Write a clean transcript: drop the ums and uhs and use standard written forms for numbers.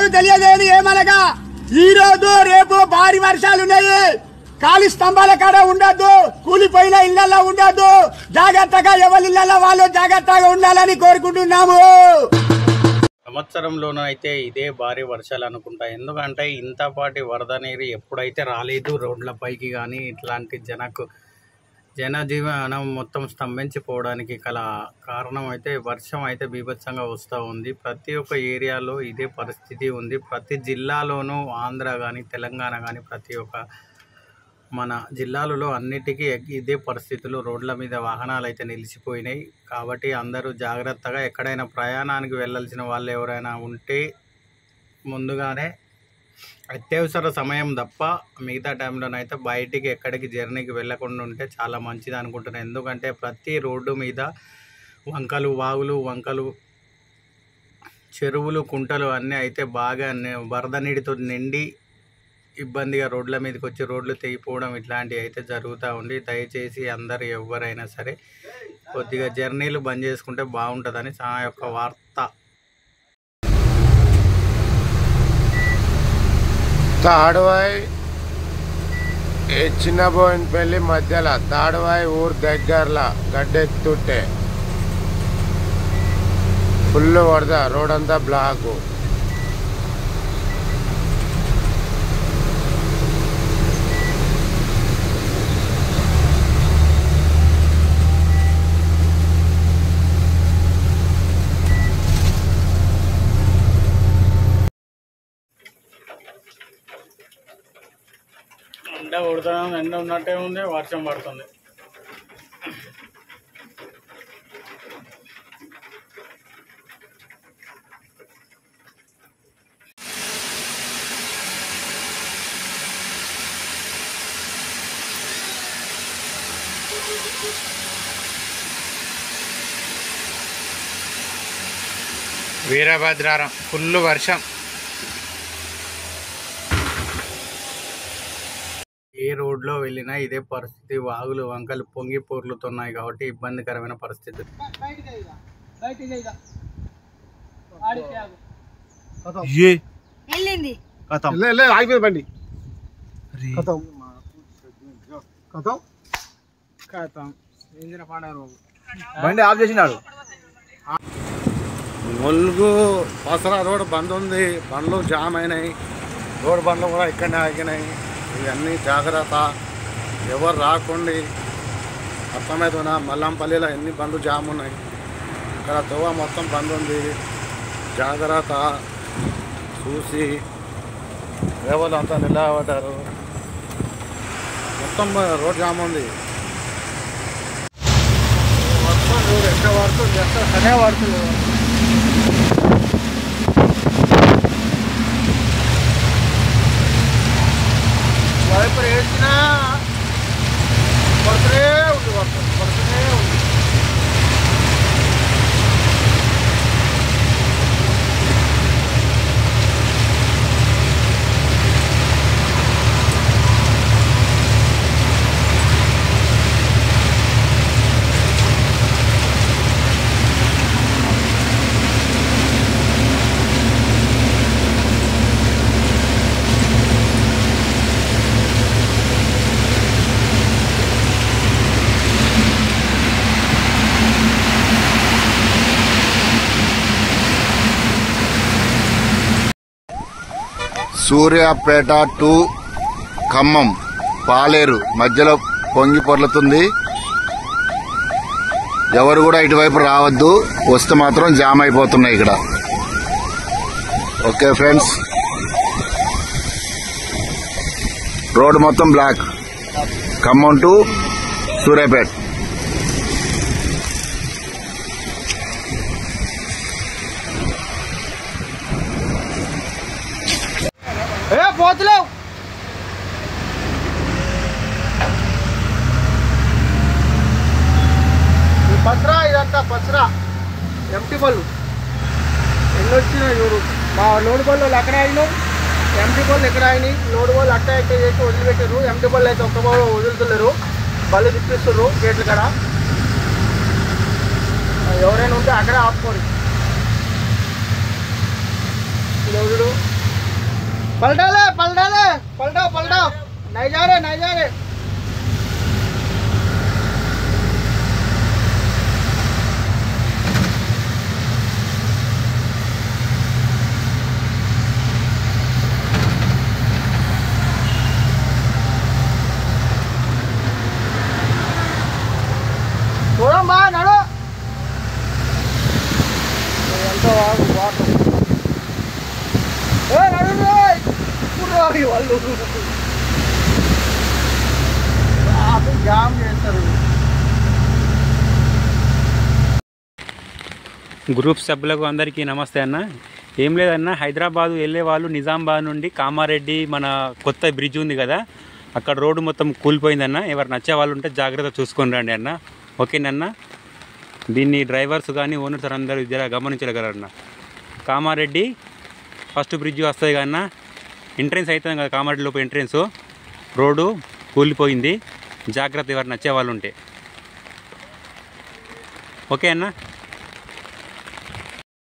ప్రజలకు తెలియజేయని ఏమనగా ఈ రోజు రేపు భారీ వర్షాలున్నాయి. ఖాళీ స్తంభాల కాడ ఉండద్దు, కూలిపోయిన ఇళ్లలో ఉండద్దు. జాగ్రత్తగా ఎవరి ఇళ్లలో వాళ్ళు జాగ్రత్తగా ఉండాలని కోరుకుంటున్నాము. సంవత్సరంలోనూ అయితే ఇదే భారీ వర్షాలు అనుకుంటా. ఎందుకంటే ఇంతపాటి వరద నీరు ఎప్పుడైతే రాలేదు రోడ్లపైకి కానీ ఇట్లాంటి జనజీవనం మొత్తం స్తంభించిపోవడానికి గల కారణం అయితే వర్షం అయితే బీభత్సంగా వస్తూ ఉంది. ప్రతి ఒక్క ఏరియాలో ఇదే పరిస్థితి ఉంది. ప్రతి జిల్లాలోనూ ఆంధ్ర కానీ తెలంగాణ కానీ ప్రతి ఒక్క మన జిల్లాలలో అన్నిటికీ ఇదే పరిస్థితులు. రోడ్ల మీద వాహనాలు అయితే నిలిచిపోయినాయి. కాబట్టి అందరూ జాగ్రత్తగా ఎక్కడైనా ప్రయాణానికి వెళ్ళాల్సిన వాళ్ళు ఎవరైనా ఉంటే ముందుగానే అత్యవసర సమయం తప్ప మిగతా టైంలోనైతే బయటికి ఎక్కడికి జర్నీకి వెళ్ళకుండా ఉంటే చాలా మంచిది అనుకుంటున్నాను. ఎందుకంటే ప్రతి రోడ్డు మీద వంకలు, వాగులు, చెరువులు, కుంటలు అన్నీ అయితే బాగా వరద నీటితో నిండి ఇబ్బందిగా రోడ్ల మీదకి వచ్చి రోడ్లు తెగిపోవడం ఇట్లాంటివి అయితే జరుగుతూ ఉంది. దయచేసి అందరు ఎవరైనా సరే కొద్దిగా జర్నీలు బంద్ చేసుకుంటే బాగుంటుందని నా యొక్క వార్త. తాడువాయి చిన్నబోయినపల్లి మధ్యలో తాడువాయి ఊరు దగ్గరలో గడ్డెత్తుంటే ఫుల్ వరద, రోడ్ అంతా బ్లాకు. ఎండ కొడుతున్నాం, ఎండ ఉన్నట్టే ఉంది, వర్షం పడుతుంది. వీరభద్రారం ఫుల్ వర్షం. ఏ రోడ్లో వెళ్ళినా ఇదే పరిస్థితి. వాగులు, వంకలు పొంగి పొర్లుతున్నాయి కాబట్టి ఇబ్బందికరమైన పరిస్థితి. బండి ఆఫ్ చేసినాడు. ములుగు పసరా రోడ్ బంద్ ఉంది, బండ్లు జామ్ అయినాయి. రోడ్ బండ్లు కూడా ఇక్కడనే ఆగినాయి. ఇవన్నీ జాగ్రత్త, ఎవరు రాకండి. అర్థమవుతున్నా మల్లంపల్లిలో ఎన్ని బండ్లు జామ్ ఉన్నాయి. ఇక్కడ దోవ మొత్తం బంద్ ఉంది. జాగ్రత్త చూసి రేవలు అంతా నిలబడ్డారు. మొత్తం రోడ్ జామ్ ఉంది. మొత్తం రోడ్ ఎక్కడ పడుతుంది, ఎక్కడ సనే పడుతుంది. వైపర్ వేసినా పడుతూనే ఉంది, వర్షం పడుతూనే ఉంది. సూర్యాపేట టు ఖమ్మం పాలేరు మధ్యలో పొంగి పొర్లుతుంది. ఎవరు కూడా ఇటువైపు రావద్దు, వస్తే మాత్రం జామ్ అయిపోతున్నాయి ఇక్కడ. ఓకే ఫ్రెండ్స్, రోడ్ మొత్తం బ్లాక్. ఖమ్మం టు సూర్యాపేట. పోతలేవు. పసరా ఇదంతా పసరా, ఎంటీ బళ్ళు ఎన్ని వచ్చినాయి చూడు. మా లోడ్ బళ్ళు అక్కడ అయినాయి, ఎంటీ బళ్ళు ఎక్కడ అయినాయి. లోడ్ బళ్ళు అట్ట ఎక్కడ చేసి వదిలిపెట్టారు. ఎంటీ బళ్ళు అయితే ఒక్క బాబు వదులుతున్నారు, బళ్ళు తిప్పిస్తున్నారు గేట్ల కాడ. ఎవరైనా ఉంటే అక్కడే ఆపుకోరు. చూడు पलटा ले पलटाओ पलटाओ नहीं जा रहे थोड़ा मार नड़ो वाटर వాళ్ళు జామ్ చేస్తారు. గ్రూప్ సభ్యులకు అందరికీ నమస్తే అన్న. ఏం లేదన్న, హైదరాబాద్ వెళ్ళే వాళ్ళు నిజామాబాద్ నుండి కామారెడ్డి మన కొత్త బ్రిడ్జ్ ఉంది కదా, అక్కడ రోడ్డు మొత్తం కూలిపోయిందన్న. ఎవరు నచ్చే వాళ్ళు ఉంటే జాగ్రత్త చూసుకొని రండి అన్న. ఓకేనన్న. దీన్ని డ్రైవర్స్ కానీ ఓనర్స్ అందరూ జర గమనించగలరన్న. కామారెడ్డి ఫస్ట్ బ్రిడ్జ్ వస్తుంది కన్నా, ఎంట్రెన్స్ అవుతుంది కదా కామారెడ్డి లోపు ఎంట్రెన్స్, రోడ్డు కూలిపోయింది. జాగ్రత్త ఎవరు నచ్చే వాళ్ళు ఉంటే. ఓకే అన్న.